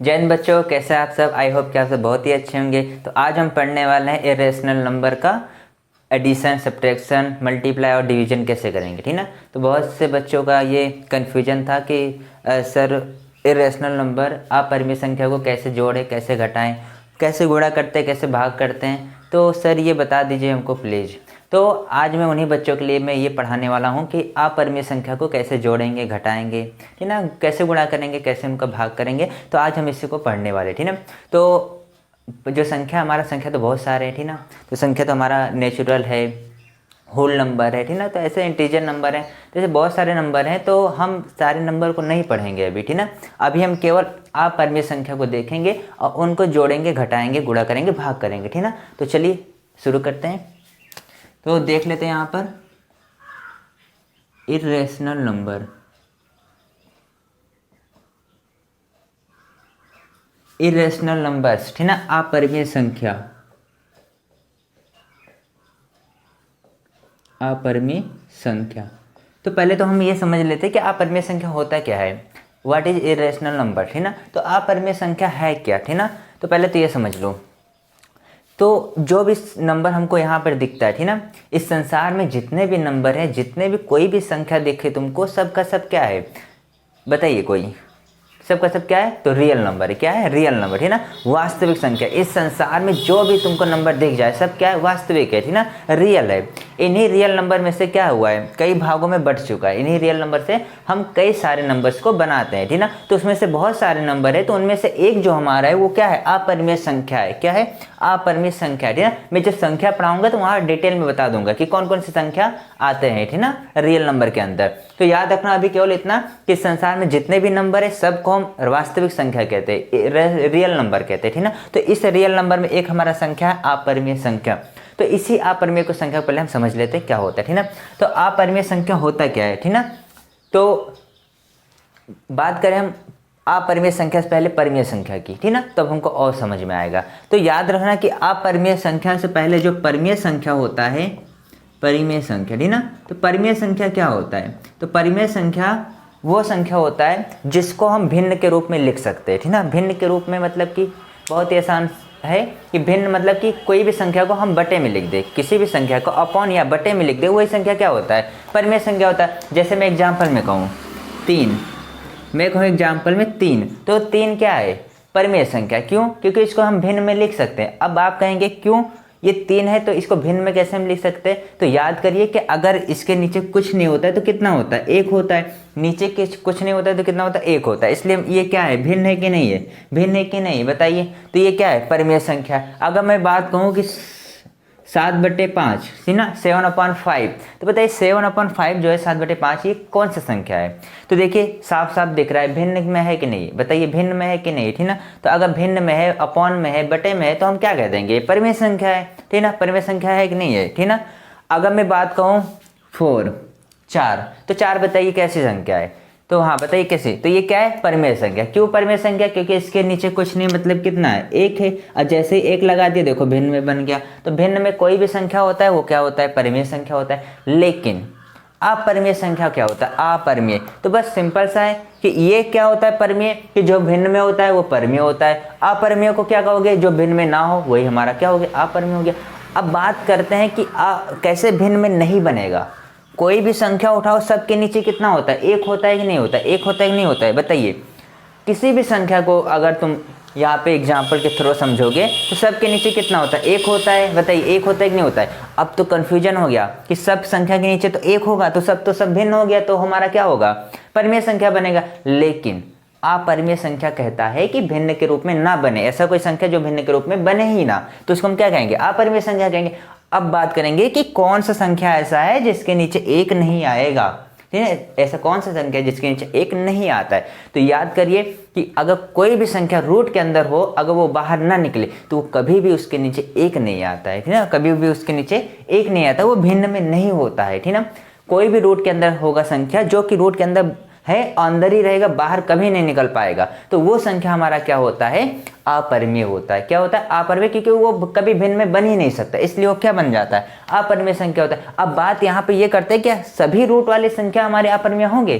जय हिंद बच्चों, कैसे आप सब। आई होप कि आप सब बहुत ही अच्छे होंगे। तो आज हम पढ़ने वाले हैं इरेशनल नंबर का एडिशन, सब्ट्रैक्शन, मल्टीप्लाई और डिवीजन कैसे करेंगे, ठीक ना। तो बहुत से बच्चों का ये कन्फ्यूजन था कि सर इरेशनल नंबर अपरिमेय संख्या को कैसे जोड़ें, कैसे घटाएं, कैसे गुणा करते हैं, कैसे भाग करते हैं। तो सर ये बता दीजिए हमको प्लीज़। तो आज मैं उन्हीं बच्चों के लिए मैं ये पढ़ाने वाला हूँ कि अपरिमेय संख्या को कैसे जोड़ेंगे, घटाएंगे, ठीक ना, कैसे गुणा करेंगे, कैसे उनका भाग करेंगे। तो आज हम इसी को पढ़ने वाले, ठीक ना। तो जो संख्या, हमारा संख्या तो बहुत सारे हैं, ठीक ना। तो संख्या तो हमारा नेचुरल है, होल नंबर है, ठीक ना। तो ऐसे इंटीजर नंबर है, जैसे बहुत सारे नंबर हैं। तो हम सारे नंबर को नहीं पढ़ेंगे अभी, ठीक ना। अभी हम केवल अपरिमेय संख्या को देखेंगे और उनको जोड़ेंगे, घटाएंगे, गुणा करेंगे, भाग करेंगे, ठीक ना। तो चलिए शुरू करते हैं। तो देख लेते हैं यहाँ पर इरेशनल नंबर, इरेशनल नंबर्स, ठीक ना, अपरिमेय संख्या, अपरिमेय संख्या। तो पहले तो हम ये समझ लेते हैं कि अपरिमेय संख्या होता क्या है, व्हाट इज इरेशनल नंबर, ठीक ना। तो अपरिमेय संख्या है क्या, ठीक ना। तो पहले तो ये समझ लो। तो जो भी नंबर हमको यहाँ पर दिखता है, ठीक ना, इस संसार में जितने भी नंबर हैं, जितने भी कोई भी संख्या दिखे तुमको, सबका सब क्या है बताइए, कोई सबका सब क्या है, तो रियल नंबर है। क्या है, रियल नंबर, ठीक ना, वास्तविक संख्या। इस संसार में जो भी तुमको नंबर दिख जाए सब क्या है, वास्तविक है, ठीक ना, रियल है। इन्हीं रियल नंबर में से क्या हुआ है, कई भागों में बढ़ चुका है। इन्हीं रियल नंबर से हम कई सारे नंबर्स को बनाते हैं, ठीक ना। तो उसमें से बहुत सारे नंबर है, तो उनमें से एक जो हमारा है वो क्या है, अपरिमेय संख्या है। क्या है, अपरिमेय संख्या है, ठीक ना। मैं जब संख्या पढ़ाऊंगा तो वहाँ डिटेल में बता दूंगा कि कौन कौन सी संख्या आते हैं, ठीक ना, रियल नंबर के अंदर। तो याद रखना अभी केवल इतना कि संसार में जितने भी नंबर है सबको हम वास्तविक संख्या कहते हैं, रियल नंबर कहते हैं, ठीक ना। तो इस रियल नंबर में एक हमारा संख्या है अपरिमेय संख्या। तो इसी अपरिमेय को संख्या पहले हम समझ लेते हैं क्या होता है, ठीक ना। तो अपरिमेय संख्या होता क्या है, ठीक ना। तो बात करें हम अपरिमेय संख्या से पहले परिमेय संख्या की, ठीक ना, तब हमको और समझ में आएगा। तो याद रखना कि अपरिमेय संख्या से पहले जो परिमेय संख्या होता है, परिमेय संख्या, ठीक ना। तो परिमेय संख्या क्या होता है, तो परिमेय संख्या वो संख्या होता है जिसको हम भिन्न के रूप में लिख सकते हैं, ठीक ना। भिन्न के रूप में मतलब कि बहुत ही आसान है कि भिन्न मतलब कि कोई भी संख्या को हम बटे में लिख दे, किसी भी संख्या को अपॉन या बटे में लिख दे, वही संख्या क्या होता है, परिमेय संख्या होता है। जैसे मैं एग्जाम्पल में कहूँ 3, मैं कहूँ एग्जाम्पल में 3, तो 3 क्या है, परिमेय संख्या। क्यों, क्योंकि इसको हम भिन्न में लिख सकते हैं। अब आप कहेंगे क्यों, ये 3 है तो इसको भिन्न में कैसे हम लिख सकते हैं। तो याद करिए कि अगर इसके नीचे कुछ नहीं होता है तो कितना होता है, 1 होता है। नीचे कुछ नहीं होता है तो कितना होता है, 1 होता है। इसलिए ये क्या है, भिन्न है कि नहीं है, भिन्न है कि नहीं बताइए। तो ये क्या है, परिमेय संख्या। अगर मैं बात कहूँ कि 7/5, ठीक ना, 7/5, तो बताइए 7/5 जो है 7/5, ये कौन सा संख्या है। तो देखिए साफ साफ दिख रहा है, भिन्न में है कि नहीं बताइए, भिन्न में है कि नहीं, ठीक ना। तो अगर भिन्न में है, अपॉन में है, बटे में है, तो हम क्या कह देंगे, परिमेय संख्या है, ठीक ना, परिमेय संख्या है कि नहीं है, ठीक ना। अगर मैं बात कहूँ 4, तो 4 बताइए कैसी संख्या है, तो हाँ बताइए कैसे, तो ये क्या है, परिमेय संख्या। क्यों परिमेय संख्या, क्योंकि इसके नीचे कुछ नहीं, मतलब कितना है, 1 है। और जैसे ही 1 लगा दिया, देखो भिन्न में बन गया। तो भिन्न में कोई भी संख्या होता है वो क्या होता है, परिमेय संख्या होता है। लेकिन अपरिमेय संख्या क्या होता है, अपरिमेय। तो बस सिंपल सा है कि ये क्या होता है, परिमेय, कि जो भिन्न में होता है वो परिमेय होता है। अपरिमेय को क्या कहोगे, जो भिन्न में ना हो वही हमारा क्या हो गया, अपरिमेय हो गया। अब बात करते हैं कि कैसे भिन्न में नहीं बनेगा। कोई भी संख्या उठाओ, सबके नीचे कितना होता है, 1 होता है कि नहीं होता है, 1 होता है कि नहीं होता है बताइए। किसी भी संख्या को अगर तुम यहाँ पे एग्जाम्पल के थ्रू समझोगे तो सबके नीचे कितना होता है, 1 होता है बताइए, 1 होता है कि नहीं होता है। अब तो कन्फ्यूजन हो गया कि सब संख्या के नीचे तो 1 होगा, तो सब भिन्न हो गया, तो हमारा क्या होगा, परिमेय संख्या बनेगा। लेकिन अपरिमेय संख्या कहता है कि भिन्न के रूप में ना बने, ऐसा कोई संख्या जो भिन्न के रूप में बने ही ना, तो उसको हम क्या कहेंगे, अपरिमेय संख्या कहेंगे। अब बात करेंगे कि कौन सा संख्या ऐसा है जिसके नीचे 1 नहीं आएगा, ठीक है, ऐसा कौन सा संख्या है जिसके नीचे 1 नहीं आता है। तो याद करिए कि अगर कोई भी संख्या रूट के अंदर हो, अगर वो बाहर ना निकले तो वो कभी भी उसके नीचे 1 नहीं आता है, ठीक है, कभी भी उसके नीचे 1 नहीं आता, वो भिन्न में नहीं होता है, ठीक ना। कोई भी रूट के अंदर होगा संख्या जो कि रूट के अंदर है, अंदर ही रहेगा, बाहर कभी नहीं निकल पाएगा, तो वो संख्या हमारा क्या होता है, अपरिमेय होता है। क्या होता है, अपरिमेय, क्योंकि वो कभी भिन्न में बन ही नहीं सकता, इसलिए वो क्या बन जाता है, अपरिमेय संख्या होता है। अब बात यहाँ पे ये करते हैं, क्या सभी रूट वाले संख्या हमारे अपरिमेय होंगे,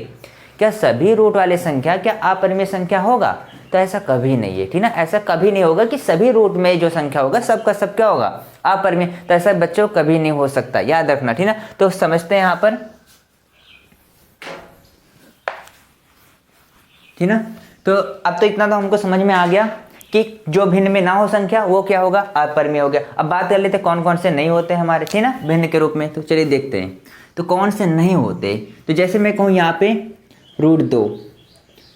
क्या सभी रूट वाले संख्या क्या अपरिमेय संख्या होगा, तो ऐसा कभी नहीं है, ठीक ना। ऐसा कभी नहीं होगा कि सभी रूट में जो संख्या होगा सबका सब क्या होगा, अपरिमेय। तो ऐसा बच्चों कभी नहीं हो सकता, याद रखना, ठीक ना। तो समझते हैं यहाँ पर, ठीक ना। तो अब तो इतना तो हमको समझ में आ गया कि जो भिन्न में ना हो संख्या वो क्या होगा, अपरिमेय हो गया। अब बात कर लेते कौन कौन से नहीं होते हमारे, ठीक ना, भिन्न के रूप में। तो चलिए देखते हैं तो कौन से नहीं होते। तो जैसे मैं कहूँ यहाँ पे √2,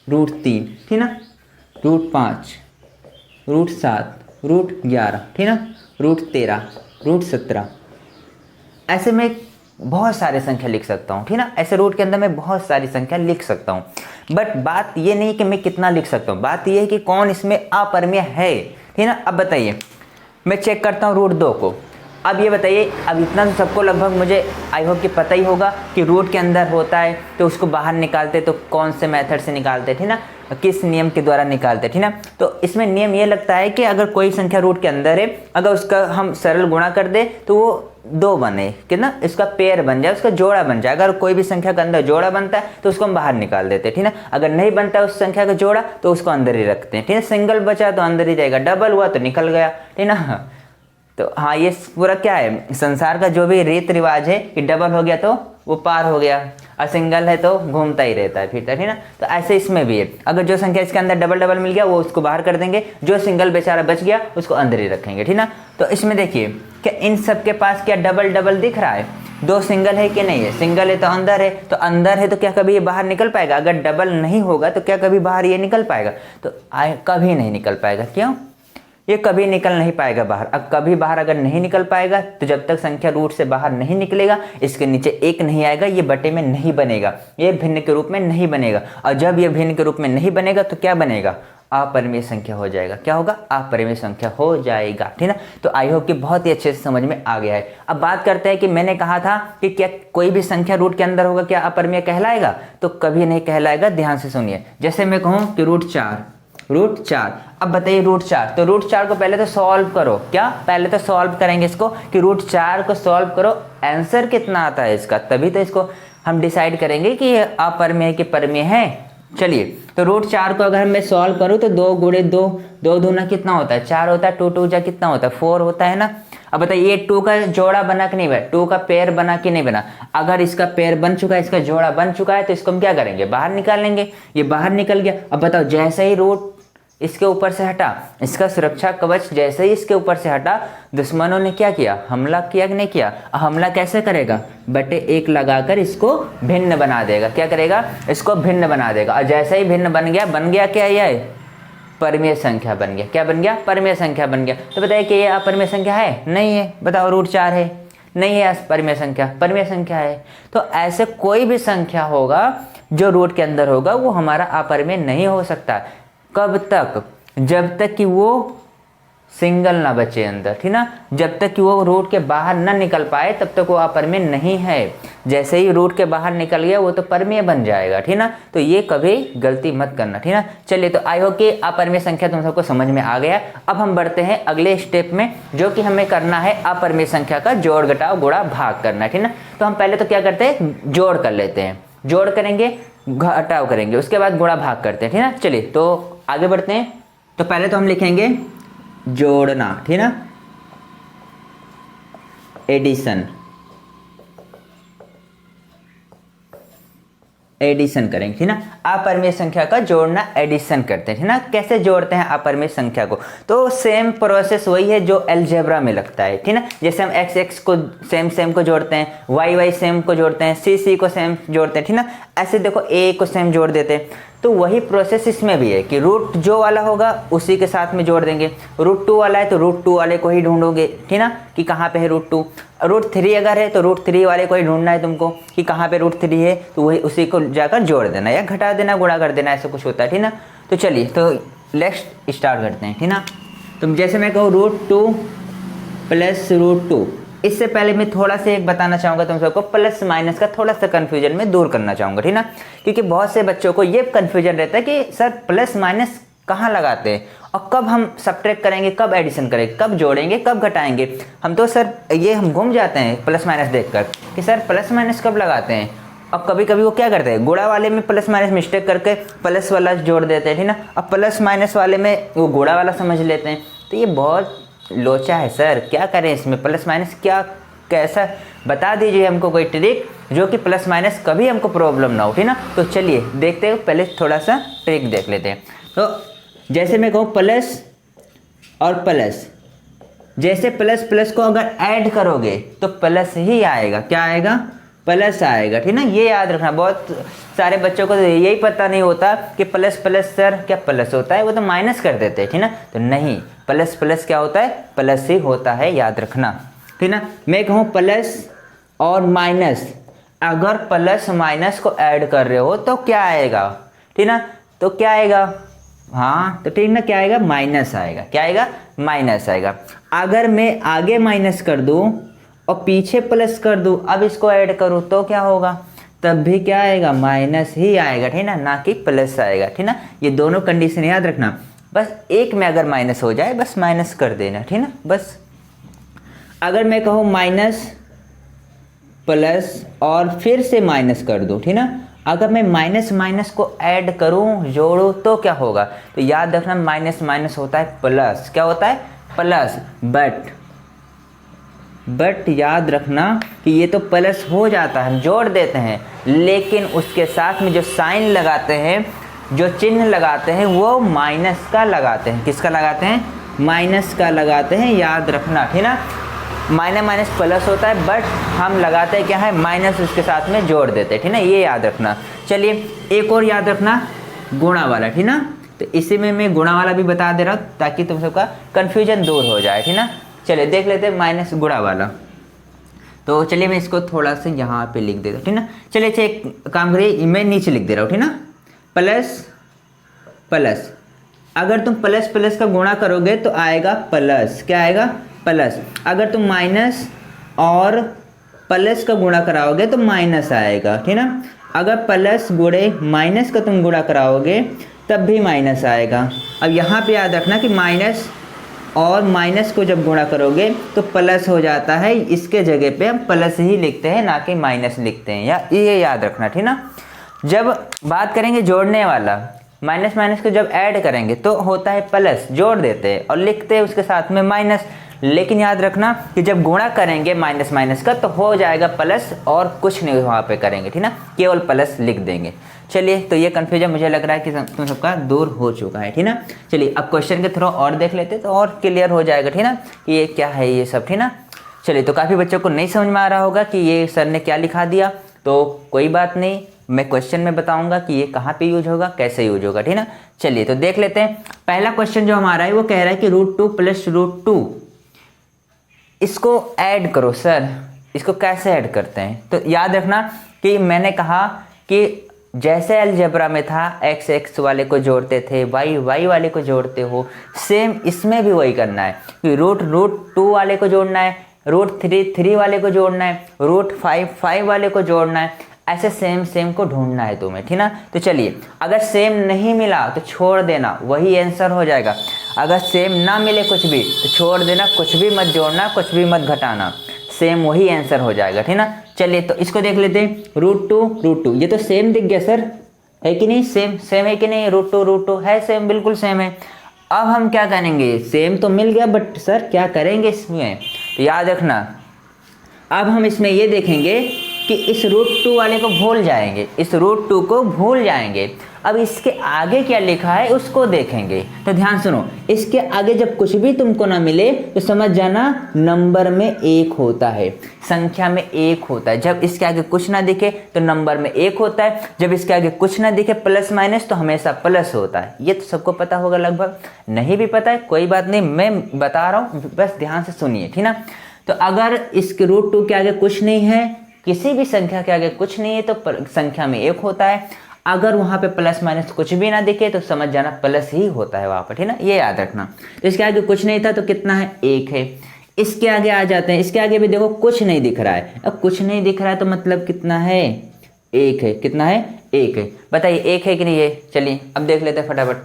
√3, ठीक ना, √5, √7, √11, ठीक ना, √13, √17, ऐसे में बहुत सारे संख्या लिख सकता हूँ, ठीक ना। ऐसे रूट के अंदर मैं बहुत सारी संख्या लिख सकता हूँ। बट बात ये नहीं कि मैं कितना लिख सकता हूँ, बात ये है कि कौन इसमें अपरिमेय है, ठीक ना। अब बताइए, मैं चेक करता हूँ √2 को। अब ये बताइए, अब इतना तो सबको लगभग मुझे आई होप कि पता ही होगा कि रूट के अंदर होता है तो उसको बाहर निकालते तो कौन से मेथड से निकालते, ठीक ना, किस नियम के द्वारा निकालते, ठीक ना। तो इसमें नियम ये लगता है कि अगर कोई संख्या रूट के अंदर है, अगर उसका हम सरल गुणा कर दे तो वो 2 बने, कितना, इसका पेयर बन जाए, उसका जोड़ा बन जाए। अगर कोई भी संख्या के अंदर जोड़ा बनता है तो उसको हम बाहर निकाल देते हैं, ठीक ना। अगर नहीं बनता उस संख्या का जोड़ा तो उसको अंदर ही रखते हैं, ठीक है। सिंगल बचा तो अंदर ही जाएगा, डबल हुआ तो निकल गया, ठीक ना। तो हाँ, ये पूरा क्या है, संसार का जो भी रीत रिवाज है कि डबल हो गया तो वो पार हो गया, और सिंगल है तो घूमता ही रहता है, फिरता है, ठीक ना। तो ऐसे इसमें भी है, अगर जो संख्या इसके अंदर डबल डबल मिल गया वो उसको बाहर कर देंगे, जो सिंगल बेचारा बच गया उसको अंदर ही रखेंगे, ठीक ना। तो इसमें देखिए क्या इन सब के पास क्या डबल डबल दिख रहा है, 2 सिंगल है कि नहीं है, सिंगल है तो अंदर है, तो अंदर है तो क्या कभी ये बाहर निकल पाएगा। अगर डबल नहीं होगा तो क्या कभी बाहर ये निकल पाएगा, तो कभी नहीं निकल पाएगा। क्यों, ये कभी निकल नहीं पाएगा बाहर। अब कभी बाहर अगर नहीं निकल पाएगा तो जब तक संख्या रूट से बाहर नहीं निकलेगा, इसके नीचे 1 नहीं आएगा, ये बटे में नहीं बनेगा, ये भिन्न के रूप में नहीं बनेगा। और जब ये भिन्न के रूप में नहीं बनेगा तो क्या बनेगा, अपरिमेय संख्या हो जाएगा। क्या होगा, अपरिमेय संख्या हो जाएगा, ठीक ना। तो आई होप कि बहुत ही अच्छे से समझ में आ गया है। अब बात करते हैं कि मैंने कहा था कि क्या कोई भी संख्या रूट के अंदर होगा क्या अपरिमेय कहलाएगा, तो कभी नहीं कहलाएगा। ध्यान से सुनिए, जैसे मैं कहूँ कि √4। अब बताइए √4, तो √4 को पहले तो सॉल्व करो। क्या, पहले तो सॉल्व करेंगे इसको कि √4 को सॉल्व करो, आंसर कितना आता है इसका, तभी तो इसको हम डिसाइड करेंगे कि ये अपरिमेय के परिमेय है। चलिए, तो √4 को अगर मैं सॉल्व करूँ तो 2 गुणे 2, 2 दूना कितना होता है, 4 होता है, 2 2 जा कितना होता है, 4 होता है ना। अब बताइए ये 2 का जोड़ा बना कि नहीं बना, 2 का पेयर बना कि नहीं बना। अगर इसका पेयर बन चुका है, इसका जोड़ा बन चुका है, तो इसको हम क्या करेंगे, बाहर निकालेंगे। ये बाहर निकल गया। अब बताओ, जैसे ही रूट इसके ऊपर से हटा, इसका सुरक्षा कवच जैसे ही इसके ऊपर से हटा, दुश्मनों ने क्या किया, हमला किया कि नहीं किया। हमला कैसे करेगा, बटे 1 लगाकर इसको भिन्न बना देगा। क्या करेगा, इसको भिन्न बना देगा। और जैसे ही भिन्न बन गया क्या, ये परिमेय संख्या बन गया। क्या बन गया, परिमेय संख्या बन गया। तो बताइए कि ये अपरिमेय संख्या है, नहीं है। बताओ, √4 है, नहीं है परिमेय संख्या, परिमेय संख्या है। तो ऐसे कोई भी संख्या होगा जो रूट के अंदर होगा वो हमारा अपरिमेय नहीं हो सकता। कब तक, जब तक कि वो सिंगल ना बचे अंदर, ठीक ना। जब तक कि वो रूट के बाहर ना निकल पाए तब तक वो अपरिमेय नहीं है। जैसे ही रूट के बाहर निकल गया वो तो परिमेय बन जाएगा, ठीक ना। तो ये कभी गलती मत करना, ठीक ना। चलिए, तो आई होप कि अपरिमेय संख्या तुम सबको समझ में आ गया। अब हम बढ़ते हैं अगले स्टेप में, जो कि हमें करना है अपरिमेय संख्या का जोड़ घटाव गुणा भाग करना, ठीक ना। तो हम पहले तो क्या करते हैं, जोड़ कर लेते हैं, जोड़ करेंगे, घटाव करेंगे, उसके बाद गुणा भाग करते हैं, ठीक ना। चलिए, तो आगे बढ़ते हैं। तो पहले तो हम लिखेंगे जोड़ना, ठीक ना, एडिशन करेंगे, ठीक ना। अपरिमेय संख्या का जोड़ना एडिशन करते हैं, ठीक ना। कैसे जोड़ते हैं अपरिमेय संख्या को, तो सेम प्रोसेस वही है जो अलजेब्रा में लगता है, ठीक ना। जैसे हम x x को सेम को जोड़ते हैं, y y सेम को जोड़ते हैं, c को सेम जोड़ते हैं, ठीक ना। ऐसे देखो a को सेम जोड़ देते हैं। तो वही प्रोसेस इसमें भी है कि रूट जो वाला होगा उसी के साथ में जोड़ देंगे। √2 वाला है तो √2 वाले को ही ढूंढोगे, ठीक ना, कि कहाँ पे है √2। √3 अगर है तो √3 वाले को ही ढूंढना है तुमको कि कहाँ पे √3 है, तो वही उसी को जाकर जोड़ देना या घटा देना, गुणा कर देना, ऐसा कुछ होता है, ठीक ना। तो चलिए, तो नेक्स्ट स्टार्ट करते हैं, ठीक ना। तो जैसे मैं कहूँ √2 + √2, इससे पहले मैं थोड़ा सा एक बताना चाहूँगा तुम सबको, प्लस माइनस का थोड़ा सा कन्फ्यूजन में दूर करना चाहूँगा, ठीक ना। क्योंकि बहुत से बच्चों को ये कन्फ्यूजन रहता है कि सर प्लस माइनस कहाँ लगाते हैं और कब हम सब्ट्रैक्ट करेंगे, कब एडिशन करेंगे, कब जोड़ेंगे, कब घटाएंगे। हम तो सर ये हम घूम जाते हैं प्लस माइनस देखकर कि सर प्लस माइनस कब लगाते हैं, अब कभी कभी वो क्या करते हैं, गुणा वाले में प्लस माइनस मिस्टेक करके प्लस वाला जोड़ देते हैं, ठीक ना। अब प्लस माइनस वाले में वो गुणा वाला समझ लेते हैं। तो ये बहुत लोचा है सर, क्या करें इसमें, प्लस माइनस क्या कैसा, बता दीजिए हमको कोई ट्रिक जो कि प्लस माइनस कभी हमको प्रॉब्लम ना हो, ठीक ना। तो चलिए देखते हैं, पहले थोड़ा सा ट्रिक देख लेते हैं। तो जैसे मैं कहूँ प्लस और प्लस, जैसे प्लस प्लस को अगर ऐड करोगे तो प्लस ही आएगा, क्या आएगा, प्लस आएगा, ठीक ना। ये याद रखना, बहुत सारे बच्चों को तो यही पता नहीं होता कि प्लस प्लस सर क्या प्लस होता है, वो तो माइनस कर देते हैं, ठीक ना। तो नहीं, प्लस प्लस क्या होता है, प्लस ही होता है, याद रखना, ठीक ना। मैं कहूँ प्लस और माइनस, अगर प्लस माइनस को ऐड कर रहे हो तो क्या आएगा, ठीक ना। तो क्या आएगा, हाँ तो ठीक ना, क्या आएगा, माइनस आएगा, क्या आएगा, माइनस आएगा। अगर मैं आगे माइनस कर दूं और पीछे प्लस कर दूं, अब इसको ऐड करूं तो क्या होगा, तब भी क्या आएगा, माइनस ही आएगा, ठीक ना, ना कि प्लस आएगा, ठीक ना। ये दोनों कंडीशन याद रखना, बस एक में अगर माइनस हो जाए बस माइनस कर देना, ठीक ना। बस अगर मैं कहूँ माइनस प्लस और फिर से माइनस कर दूं, ठीक ना, अगर मैं माइनस माइनस को ऐड करूं, जोड़ूं तो क्या होगा, तो याद रखना माइनस माइनस होता है प्लस, क्या होता है, प्लस। बट याद रखना कि ये तो प्लस हो जाता है, हम जोड़ देते हैं, लेकिन उसके साथ में जो साइन लगाते हैं, जो चिन्ह लगाते हैं, वो माइनस का लगाते हैं, किसका लगाते हैं, माइनस का लगाते हैं, याद रखना, ठीक ना। माइनस माइनस प्लस होता है, बट हम लगाते हैं क्या है, माइनस उसके साथ में जोड़ देते हैं, ठीक ना, ये याद रखना। चलिए एक और याद रखना, गुणा वाला, ठीक ना। तो इसी में मैं गुणा वाला भी बता दे रहा हूँ ताकि तुम सबका कन्फ्यूजन दूर हो जाए, ठीक ना। चलिए देख लेते हैं माइनस गुणा वाला। तो चलिए मैं इसको थोड़ा सा यहाँ पे लिख देता हूँ, ठीक ना। चलिए एक काम करिए, मैं नीचे लिख दे रहा हूँ, ठीक ना। प्लस प्लस, अगर तुम प्लस प्लस का गुणा करोगे तो आएगा प्लस, क्या आएगा, प्लस। अगर तुम माइनस और प्लस का गुणा कराओगे तो माइनस आएगा, ठीक ना। अगर प्लस गुणे माइनस का तुम गुणा कराओगे तब भी माइनस आएगा। अब यहाँ पे याद रखना कि माइनस और माइनस को जब गुणा करोगे तो प्लस हो जाता है, इसके जगह पे हम प्लस ही लिखते हैं, ना कि माइनस लिखते हैं, या ये याद रखना, ठीक ना। जब बात करेंगे जोड़ने वाला, माइनस माइनस को जब ऐड करेंगे तो होता है प्लस, जोड़ देते हैं और लिखते हैं उसके साथ में माइनस, लेकिन याद रखना कि जब गुणा करेंगे माइनस माइनस का तो हो जाएगा प्लस और कुछ नहीं वहाँ पे करेंगे, ठीक ना, केवल प्लस लिख देंगे। चलिए तो ये कन्फ्यूजन मुझे लग रहा है कि तुम सबका दूर हो चुका है, ठीक ना। चलिए अब क्वेश्चन के थ्रू और देख लेते तो और क्लियर हो जाएगा, ठीक ना, कि ये क्या है ये सब, ठीक ना। चलिए तो काफ़ी बच्चों को नहीं समझ में आ रहा होगा कि ये सर ने क्या लिखा दिया, तो कोई बात नहीं, मैं क्वेश्चन में बताऊंगा कि ये कहाँ पे यूज होगा, कैसे यूज होगा, ठीक ना। चलिए तो देख लेते हैं। पहला क्वेश्चन जो हमारा है वो कह रहा है कि √2 + √2 इसको ऐड करो। सर इसको कैसे ऐड करते हैं, तो याद रखना कि मैंने कहा कि जैसे अलजेब्रा में था x x वाले को जोड़ते थे, y y वाले को जोड़ते हो, सेम इसमें भी वही करना है कि √2 वाले को जोड़ना है, √3 3 वाले को जोड़ना है, √5 5 वाले को जोड़ना है, ऐसे सेम को ढूंढना है तुम्हें, ठीक ना। तो चलिए अगर सेम नहीं मिला तो छोड़ देना, वही आंसर हो जाएगा। अगर सेम ना मिले कुछ भी तो छोड़ देना, कुछ भी मत जोड़ना, कुछ भी मत घटाना, सेम वही आंसर हो जाएगा, ठीक ना। चलिए तो इसको देख लेते हैं, √2 ये तो सेम दिख गया सर, है कि नहीं, सेम है कि नहीं, √2 है, सेम बिल्कुल सेम है। अब हम क्या करेंगे, सेम तो मिल गया बट सर क्या करेंगे इसमें, तो याद रखना अब हम इसमें ये देखेंगे कि इस √2 वाले को भूल जाएंगे, इस √2 को भूल जाएंगे। अब इसके आगे क्या लिखा है उसको देखेंगे, तो ध्यान सुनो, इसके आगे जब कुछ भी तुमको ना मिले तो समझ जाना नंबर में 1 होता है, संख्या में 1 होता है। जब इसके आगे कुछ ना दिखे तो नंबर में 1 होता है, जब इसके आगे कुछ ना दिखे प्लस माइनस तो हमेशा प्लस होता है। ये तो सबको पता होगा लगभग, नहीं भी पता है कोई बात नहीं, मैं बता रहा हूँ, बस ध्यान से सुनिए, ठीक ना। तो अगर इसके √2 के आगे कुछ नहीं है, किसी भी संख्या के आगे कुछ नहीं है तो संख्या में 1 होता है। अगर वहाँ पे प्लस माइनस कुछ भी ना दिखे तो समझ जाना प्लस ही होता है वहाँ पर, ठीक ना, ये याद रखना। तो इसके आगे कुछ नहीं था तो कितना है, 1 है। इसके आगे आ जाते हैं, इसके आगे भी देखो कुछ नहीं दिख रहा है, अब कुछ नहीं दिख रहा है तो मतलब कितना है, 1 है, कितना है, 1 है। बताइए 1 है कि नहीं है। चलिए अब देख लेते हैं फटाफट।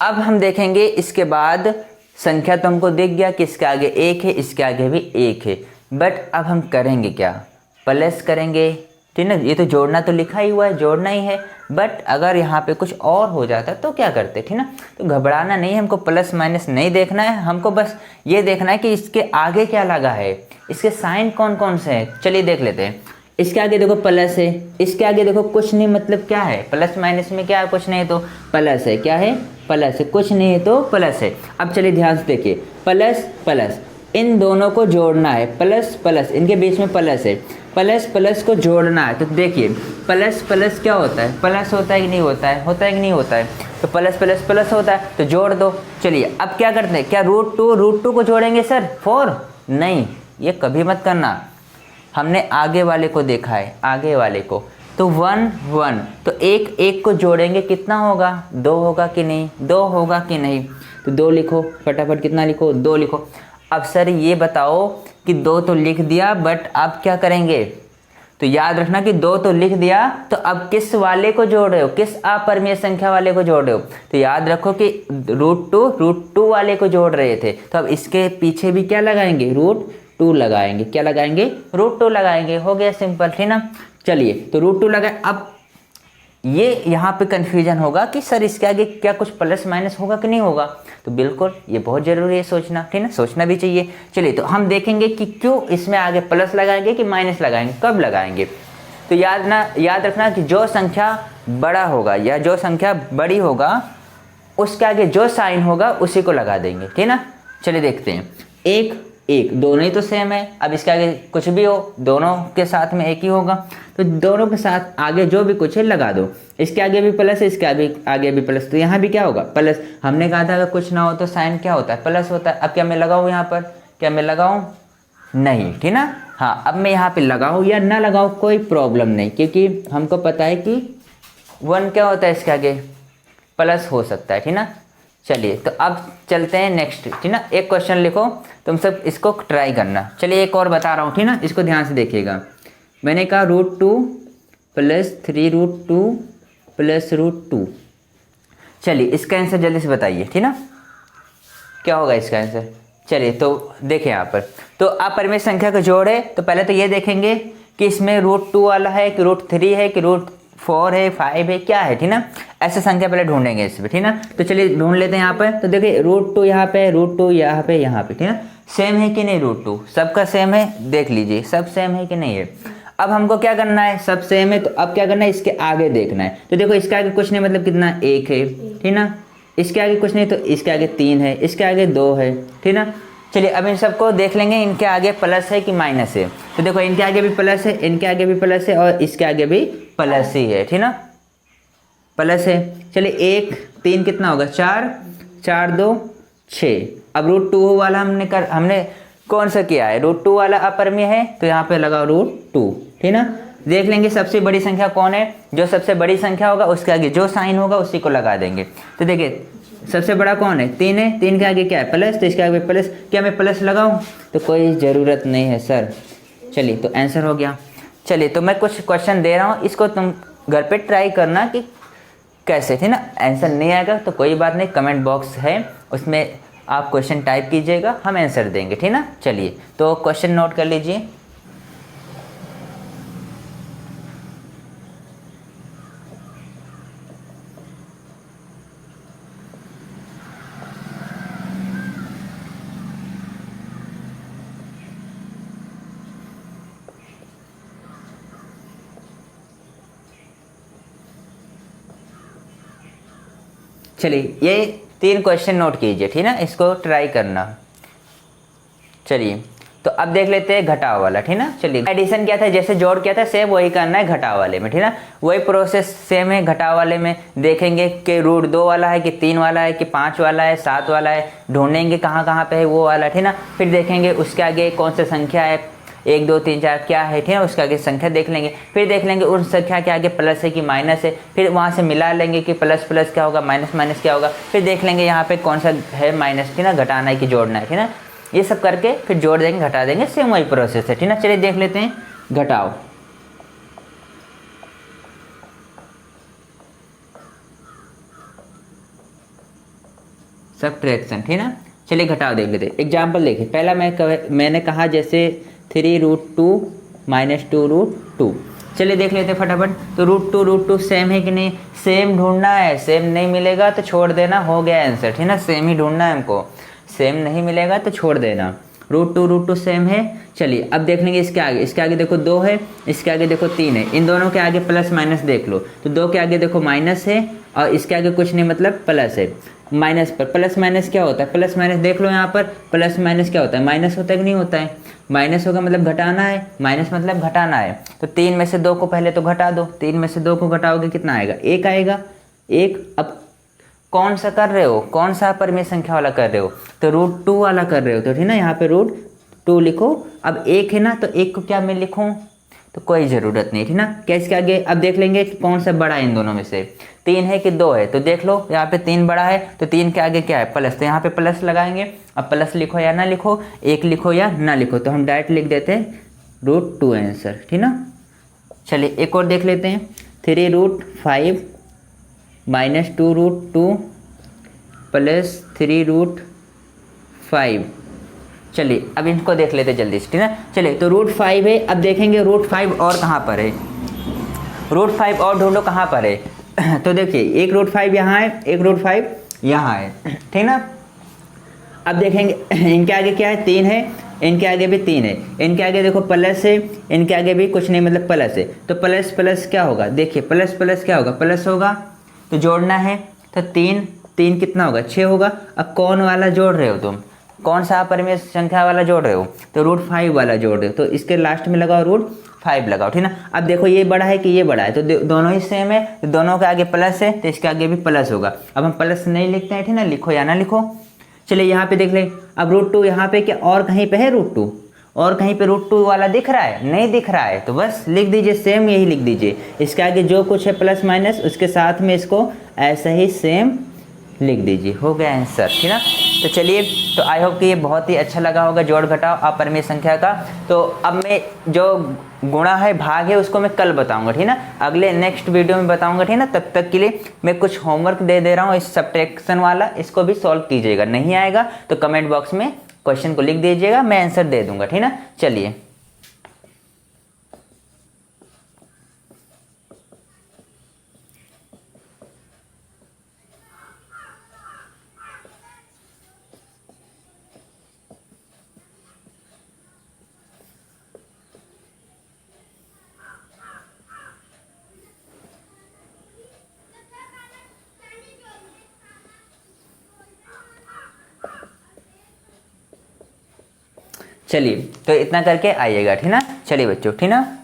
अब हम देखेंगे इसके बाद संख्या तो हमको दिख गया कि इसके आगे 1 है, इसके आगे भी 1 है, बट अब हम करेंगे क्या, प्लस करेंगे ठीक है ना, ये तो जोड़ना तो लिखा ही हुआ है, जोड़ना ही है। बट अगर यहाँ पे कुछ और हो जाता तो क्या करते, ठीक ना। तो घबराना नहीं है, हमको प्लस माइनस नहीं देखना है, हमको बस ये देखना है कि इसके आगे क्या लगा है, इसके साइन कौन कौन से हैं। चलिए देख लेते हैं। इसके आगे देखो प्लस है, इसके आगे देखो कुछ नहीं, मतलब क्या है, प्लस माइनस में क्या है, कुछ नहीं है तो प्लस है, क्या है, प्लस है, कुछ नहीं है तो प्लस है। अब चलिए ध्यान से देखिए, प्लस प्लस, इन दोनों को जोड़ना है, प्लस प्लस, इनके बीच में प्लस है, प्लस प्लस को जोड़ना है। तो देखिए प्लस प्लस क्या होता है, प्लस होता है कि नहीं होता है, होता है कि नहीं होता है, तो प्लस प्लस प्लस होता है, तो जोड़ दो। चलिए अब क्या करते हैं, क्या रूट टू को जोड़ेंगे सर 4? नहीं, ये कभी मत करना। हमने आगे वाले को देखा है, आगे वाले को, तो 1 1, तो एक एक को जोड़ेंगे, कितना होगा, 2 होगा कि नहीं, 2 होगा कि नहीं, तो 2 लिखो फटाफट, कितना लिखो, 2 लिखो। अब सर ये बताओ कि 2 तो लिख दिया, बट अब क्या करेंगे, तो याद रखना कि 2 तो लिख दिया, तो अब किस वाले को जोड़ रहे हो, किस अपरिमेय संख्या वाले को जोड़ रहे हो, तो याद रखो कि रूट टू वाले को जोड़ रहे थे, तो अब इसके पीछे भी क्या लगाएंगे, रूट 2 लगाएंगे, क्या लगाएंगे, रूट 2 लगाएंगे, हो गया सिंपल, ठीक ना। चलिए तो रूट 2 लगाए। अब ये यहाँ पे कन्फ्यूजन होगा कि सर इसके आगे क्या कुछ प्लस माइनस होगा कि नहीं होगा, तो बिल्कुल ये बहुत ज़रूरी है सोचना, ठीक है, सोचना भी चाहिए। चलिए तो हम देखेंगे कि क्यों इसमें आगे प्लस लगाएंगे कि माइनस लगाएंगे, कब लगाएंगे। तो याद रखना कि जो संख्या बड़ा होगा या जो संख्या बड़ी होगा उसके आगे जो साइन होगा उसी को लगा देंगे, ठीक ना। चलिए देखते हैं, एक एक, दोनों ही तो सेम है, अब इसके आगे कुछ भी हो दोनों के साथ में एक ही होगा, तो दोनों के साथ आगे जो भी कुछ है लगा दो। इसके आगे भी प्लस है, इसके आगे भी प्लस, तो यहाँ भी क्या होगा, प्लस। हमने कहा था अगर कुछ ना हो तो साइन क्या होता है, प्लस होता है। अब क्या मैं लगाऊँ यहाँ पर, क्या मैं लगाऊँ, नहीं, ठीक ना। हाँ, अब मैं यहाँ पे लगाऊँ या ना लगाऊँ कोई प्रॉब्लम नहीं, क्योंकि हमको पता है कि 1 क्या होता है, इसके आगे प्लस हो सकता है, ठीक ना। चलिए तो अब चलते हैं नेक्स्ट, ठीक ना। एक क्वेश्चन लिखो, तुम सब इसको ट्राई करना। चलिए एक और बता रहा हूँ, ठीक ना, इसको ध्यान से देखिएगा। मैंने कहा रूट 2 + 3√2 + √2। चलिए इसका आंसर जल्दी से बताइए, ठीक ना, क्या होगा इसका आंसर। चलिए तो देखें यहाँ पर, तो अपरिमेय संख्या का जोड़ है, तो पहले तो ये देखेंगे कि इसमें √2 वाला है कि √3 है कि √4 है, 5 है, क्या है, ठीक ना। ऐसे संख्या पहले ढूंढेंगे इसमें, ठीक ना। तो चलिए ढूंढ लेते हैं यहाँ पर। तो देखिए √2 यहाँ पे, √2 यहाँ पे, यहाँ पे, ठीक ना। सेम है कि नहीं, √2 सबका सेम है, देख लीजिए सब सेम है कि नहीं है। अब हमको क्या करना है, सब सेम है, तो अब क्या करना है, इसके आगे देखना है। तो देखो इसके आगे कुछ नहीं, मतलब कितना, 1 है, ठीक ना। इसके आगे कुछ नहीं, तो इसके आगे 3 है, इसके आगे 2 है, ठीक ना। चलिए अब इन सबको देख लेंगे, इनके आगे प्लस है कि माइनस है। तो देखो इनके आगे भी प्लस है, इनके आगे भी प्लस है, और इसके आगे भी प्लस ही है, ठीक ना, प्लस है। चलिए 1 3 कितना होगा, 4 4 2 6। अब √2 वाला हमने कौन सा किया है, √2 वाला अपरिमेय है, तो यहाँ पे लगाओ √2, ठीक ना। देख लेंगे सबसे बड़ी संख्या कौन है, जो सबसे बड़ी संख्या होगा उसके आगे जो साइन होगा उसी को लगा देंगे। तो देखिए सबसे बड़ा कौन है, 3 है, 3 के आगे क्या है, प्लस, तो इसके आगे प्लस। क्या मैं प्लस लगाऊं, तो कोई ज़रूरत नहीं है सर। चलिए तो आंसर हो गया। चलिए तो मैं कुछ क्वेश्चन दे रहा हूँ, इसको तुम घर पे ट्राई करना कि कैसे, ठीक ना। आंसर नहीं आएगा तो कोई बात नहीं, कमेंट बॉक्स है उसमें आप क्वेश्चन टाइप कीजिएगा, हम आंसर देंगे, ठीक ना। चलिए तो क्वेश्चन नोट कर लीजिए। चलिए ये 3 क्वेश्चन नोट कीजिए, ठीक ना, इसको ट्राई करना। चलिए तो अब देख लेते हैं घटाव वाला, ठीक ना। चलिए एडिशन क्या था, जैसे जोड़ क्या था सेम वही करना है घटाव वाले में, ठीक ना। वही प्रोसेस सेम है घटाव वाले में। देखेंगे कि √2 वाला है कि 3 वाला है कि 5 वाला है, 7 वाला है, ढूंढेंगे कहाँ कहाँ पे है वो वाला, ठीक ना। फिर देखेंगे उसके आगे कौन सा संख्या है, 1 2 3 4 क्या है, ठीक है, उसके आगे संख्या देख लेंगे। फिर देख लेंगे उस संख्या के आगे प्लस है कि माइनस है, फिर वहाँ से मिला लेंगे कि प्लस प्लस क्या होगा, माइनस माइनस क्या होगा। फिर देख लेंगे यहाँ पे कौन सा है माइनस, ठीक ना, घटाना है कि जोड़ना है, ठीक ना। ये सब करके फिर जोड़ देंगे, घटा देंगे, सेम वही प्रोसेस है, ठीक ना। चलिए देख लेते हैं घटाओ। सब्ट्रैक्शन, ठीक ना। चलिए घटाओ देख लेते हैं। एग्जाम्पल देखिए, पहला मैंने कहा जैसे 3√2 - 2√2। चलिए देख लेते हैं फटाफट। तो रूट टू सेम है कि नहीं, सेम ढूंढना है, सेम नहीं मिलेगा तो छोड़ देना, हो गया आंसर, ठीक ना, सेम ही ढूंढना है हमको, सेम नहीं मिलेगा तो छोड़ देना। रूट टू सेम है। चलिए अब देख लेंगे इसके आगे देखो 2 है, इसके आगे देखो 3 है, इन दोनों के आगे प्लस माइनस देख लो, तो 2 के आगे देखो माइनस है और इसके आगे कुछ नहीं मतलब प्लस है। माइनस पर प्लस माइनस क्या होता है, प्लस माइनस देख लो यहाँ पर, प्लस माइनस क्या होता है, माइनस होता है कि नहीं होता है, माइनस होगा मतलब घटाना है, माइनस मतलब घटाना है। तो 3 में से 2 को पहले तो घटा दो, 3 में से 2 को घटाओगे कितना आएगा, 1 आएगा, 1। अब कौन सा कर रहे हो, कौन सा परिमेय संख्या वाला कर रहे हो, तो रूट 2 वाला कर रहे हो, तो ठीक ना, यहाँ पे रूट 2 लिखो। अब 1 है ना, तो 1 को क्या मैं लिखूँ, तो कोई ज़रूरत नहीं, ठीक ना, क्या इसके आगे अब देख लेंगे कि कौन सा बड़ा है इन दोनों में से, 3 है कि 2 है, तो देख लो यहाँ पे 3 बड़ा है, तो 3 के आगे क्या है प्लस, तो यहाँ पे प्लस लगाएंगे। अब प्लस लिखो या ना लिखो, 1 लिखो या ना लिखो, तो हम डायरेक्ट लिख देते हैं रूट 2 आंसर, ठीक ना। चलिए एक और देख लेते हैं, 3√5 - 2√2 प्लस 3√5। चलिए अब इनको देख लेते जल्दी से, ठीक है। चलिए तो रूट 5 है, अब देखेंगे रूट 5 और कहाँ पर है, रूट 5 और ढूंढो कहाँ पर है। तो देखिए एक रूट 5 यहाँ है, एक रूट 5 यहाँ है, ठीक ना। अब देखेंगे इनके आगे क्या है, 3 है, इनके आगे भी 3 है, इनके आगे देखो प्लस है, इनके आगे भी कुछ नहीं मतलब प्लस है, तो प्लस प्लस क्या होगा, देखिए प्लस प्लस क्या होगा, प्लस होगा, तो जोड़ना है, तो 3 कितना होगा, 6 होगा। अब कौन वाला जोड़ रहे हो तुम, कौन सा परिमेय संख्या वाला जोड़ रहे हो, तो रूट 5 वाला जोड़ रहे हो, तो इसके लास्ट में लगाओ रूट 5 लगाओ, ठीक ना। अब देखो ये बड़ा है कि ये बड़ा है, तो दोनों ही सेम है, तो दोनों के आगे प्लस है, तो इसके आगे भी प्लस होगा। अब हम प्लस नहीं लिखते हैं, ठीक ना, लिखो या ना लिखो। चलिए यहाँ पे देख ले, अब रूट 2 यहाँ पे क्या और कहीं पे है रूट 2, और कहीं पे रूट 2 वाला दिख रहा है, नहीं दिख रहा है, तो बस लिख दीजिए सेम, यही लिख दीजिए, इसके आगे जो कुछ है प्लस माइनस उसके साथ में इसको ऐसा ही सेम लिख दीजिए, हो गया आंसर, ठीक ना। तो चलिए, तो आई होप कि ये बहुत ही अच्छा लगा होगा जोड़ घटाव अपरिमेय संख्या का। तो अब मैं जो गुणा है भाग है उसको मैं कल बताऊंगा, ठीक ना, अगले नेक्स्ट वीडियो में बताऊंगा, ठीक ना। तब तक के लिए मैं कुछ होमवर्क दे रहा हूँ इस सब्ट्रैक्शन वाला, इसको भी सॉल्व कीजिएगा, नहीं आएगा तो कमेंट बॉक्स में क्वेश्चन को लिख दीजिएगा, मैं आंसर दे दूंगा, ठीक ना। चलिए चलिए तो इतना करके आइएगा, ठीक ना। चलिए बच्चों, ठीक ना।